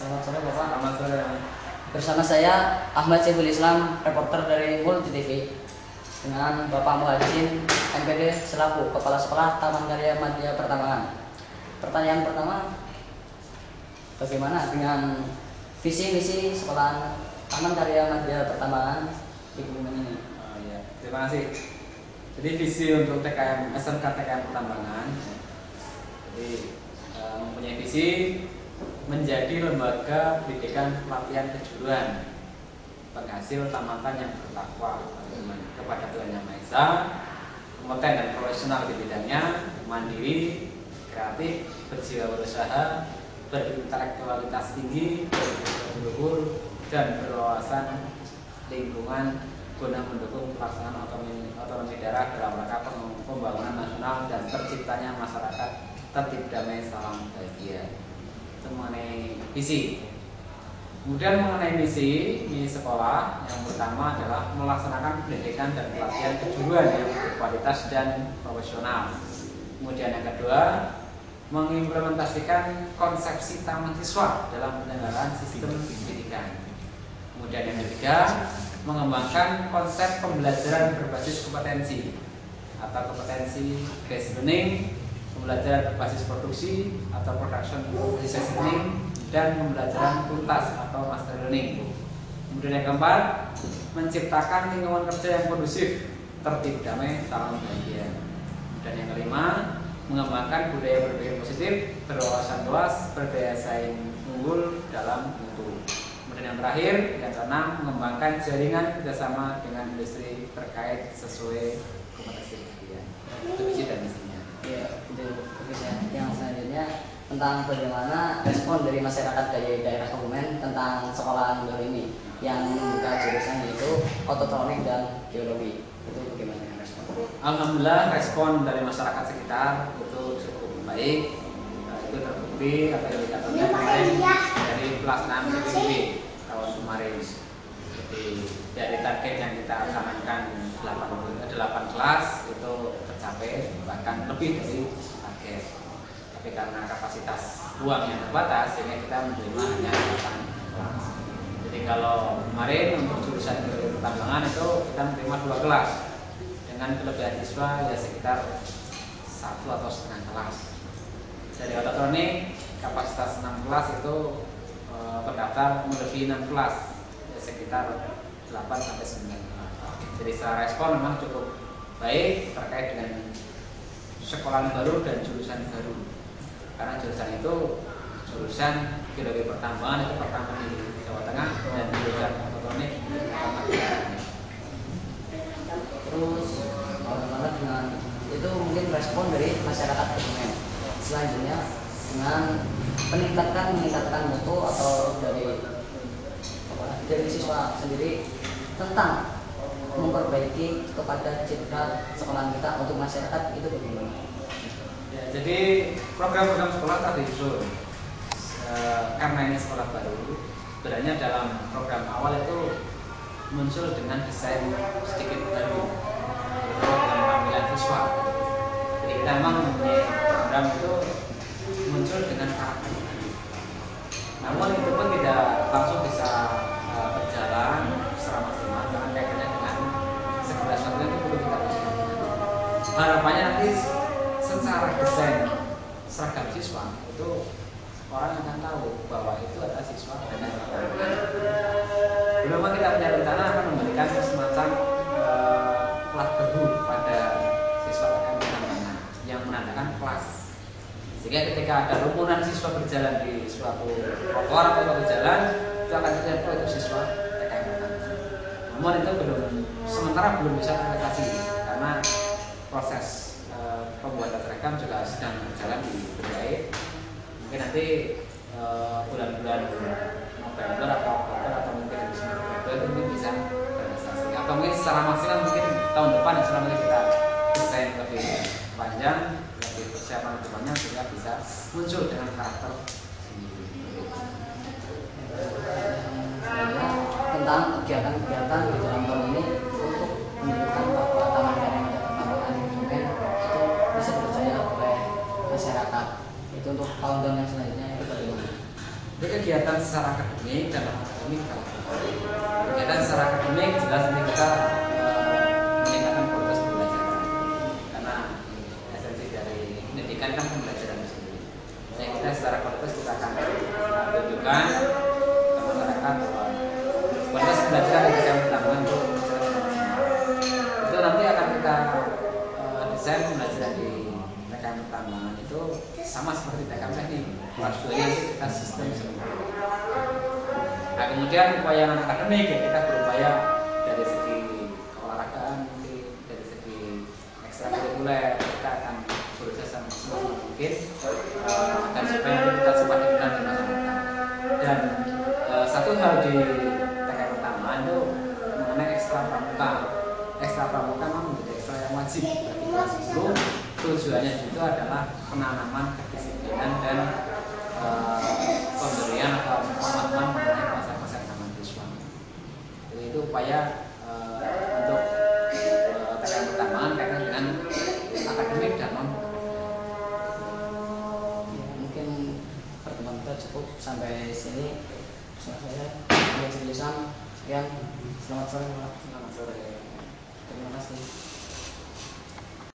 Selamat sore Bapak. Selamat sore. Bersama saya Ahmad Syekhul Islam, reporter dari Multi TV, dengan Bapak Muhajin MPD selaku Kepala Sekolah Taman Karya Madya Pertambangan. Pertanyaan pertama, bagaimana dengan visi misi Sekolah Taman Karya Madya Pertambangan di Kebumen ini? Ya, terima kasih. Jadi visi untuk TKM SMK TKM Pertambangan, jadi mempunyai visi menjadi lembaga pendidikan pelatihan kejuruan penghasil tamatan yang bertakwa kepada Tuhan Yang Maha Esa, kompeten dan profesional di bidangnya, mandiri, kreatif, berjiwa berusaha, berintelektualitas tinggi, berluhur, dan berwawasan lingkungan guna mendukung pelaksanaan otonomi daerah dalam rangka pembangunan nasional dan terciptanya masyarakat tertib, damai, salam bahagia. Itu mengenai visi. Kemudian mengenai misi sekolah, yang pertama adalah melaksanakan pendidikan dan pelatihan kejuruan yang berkualitas dan profesional. Kemudian yang kedua, mengimplementasikan konsepsi taman siswa dalam penyelenggaraan sistem pendidikan. Kemudian yang ketiga, mengembangkan konsep pembelajaran berbasis kompetensi atau kompetensi based learning, pembelajaran berbasis produksi atau production based learning, dan pembelajaran tuntas atau master learning. Kemudian yang keempat, menciptakan lingkungan kerja yang kondusif, tertib, damai, salam bahagia. Dan yang kelima, mengembangkan budaya berpikir positif, berwawasan luas, berdaya saing unggul dalam mutu. Kemudian yang terakhir, yang keenam, mengembangkan jaringan kerjasama dengan industri terkait sesuai kompetensi kalian. Itu visi dan misinya. Ya, itu ya. Yang selanjutnya tentang bagaimana respon dari masyarakat dari daerah Kebumen tentang sekolah baru ini yang membuka jurusan yaitu ototronik dan geologi. Itu bagaimana respon? Alhamdulillah respon dari masyarakat sekitar itu cukup baik. Itu terbukti atau indikatornya kemarin dari pelaksanaan PPDB tahun kemarin. Jadi dari target yang kita laksanakan 8 kelas itu tercapai, bahkan lebih dari target. Tapi karena kapasitas ruang yang terbatas, sehingga kita menerima hanya 8 kelas. Jadi kalau kemarin untuk jurusan geologi pertambangan itu kita menerima 2 kelas dengan kelebihan siswa ya sekitar 1 atau setengah kelas. Dari ototronik kapasitas 6 kelas itu terdaftar melebihi 6 kelas ya sekitar 8 sampai 9 kelas. Jadi secara respon memang cukup baik terkait dengan sekolah baru dan jurusan baru. Karena jurusan itu jurusan geologi pertambangan itu pertama di Jawa Tengah dan jurusan ototronik pertama di Jawa. Terus bagaimana dengan itu mungkin respon dari masyarakat Kebumen. Selanjutnya dengan meningkatkan mutu atau dari siswa sendiri tentang memperbaiki kepada citra sekolah kita untuk masyarakat itu bagaimana? Ya, jadi program-program sekolah telah disusun karena ini sekolah baru. Sebenarnya dalam program awal itu muncul dengan desain sedikit baru dalam tampilan visual. Jadi kita memang mempunyai program itu muncul dengan karakter baru. Namun itu pun tidak langsung bisa berjalan secara maksimal karena kaitannya dengan segala sesuatu yang perlu kita usahakan. Harapannya nanti secara desain seragam siswa itu orang akan tahu bahwa itu adalah siswa dan belum kita punya rencana akan memberikan semacam plat baru pada siswa TKM Pertambangan yang menandakan kelas, sehingga ketika ada rumunan siswa berjalan di suatu trotoar atau suatu jalan itu akan terlihat itu siswa TKM Pertambangan. Namun itu sementara belum bisa terrealisasi karena proses pembuatan seragam juga sedang berjalan di Bendai. Mungkin nanti bulan-bulan November atau Oktober atau mungkin Desember itu mungkin bisa terrealisasi. Atau mungkin secara maksimal mungkin tahun depan selama ini kita desain lebih panjang, lebih persiapan lebih banyak sehingga bisa muncul dengan karakter sendiri. Tentang kegiatan-kegiatan di dalam tahun ini untuk menunjukkan bahwa Taman Karya Madya Pertambangan di Kebumen itu bisa dipercaya oleh masyarakat. Itu untuk tahun-tahun yang selanjutnya itu bagaimana? Jadi kegiatan secara akademik dan non akademik kita lakukan. Kegiatan secara akademik jelas ini kita meningkatkan kualitas pembelajaran, karena esensi dari pendidikan kan pembelajaran itu sendiri. Jadi kita secara kualitas kita akan tunjukkan ke masyarakat bahwa kualitas pembelajaran yang kita utamakan itu nanti akan kita desain pembelajaran di TKM utama itu sama seperti TKM teknik. Kelas 2 nya kita sistem semua. Nah, kemudian upaya non akademik ya kita berupaya dari segi keolahragaan, dari segi ekstrakurikuler kita akan berusaha semaksimal mungkin agar supaya kita semakin kenal di masyarakat. Dan satu hal di TKM utama itu mengenai ekstra pramuka. Ekstra pramuka memang menjadi ekstra yang wajib bagi kelas 10. Tujuannya itu adalah penanaman kedisiplinan dan pemberian atau pemahaman mengenai konsep-konsep zaman siswa. Jadi itu upaya untuk TKM utama kaitan dengan akademik dan non. Ya, mungkin pertemuan kita cukup sampai sini. Saya Lisan. Sekian. Selamat sore. Selamat sore. Terima kasih.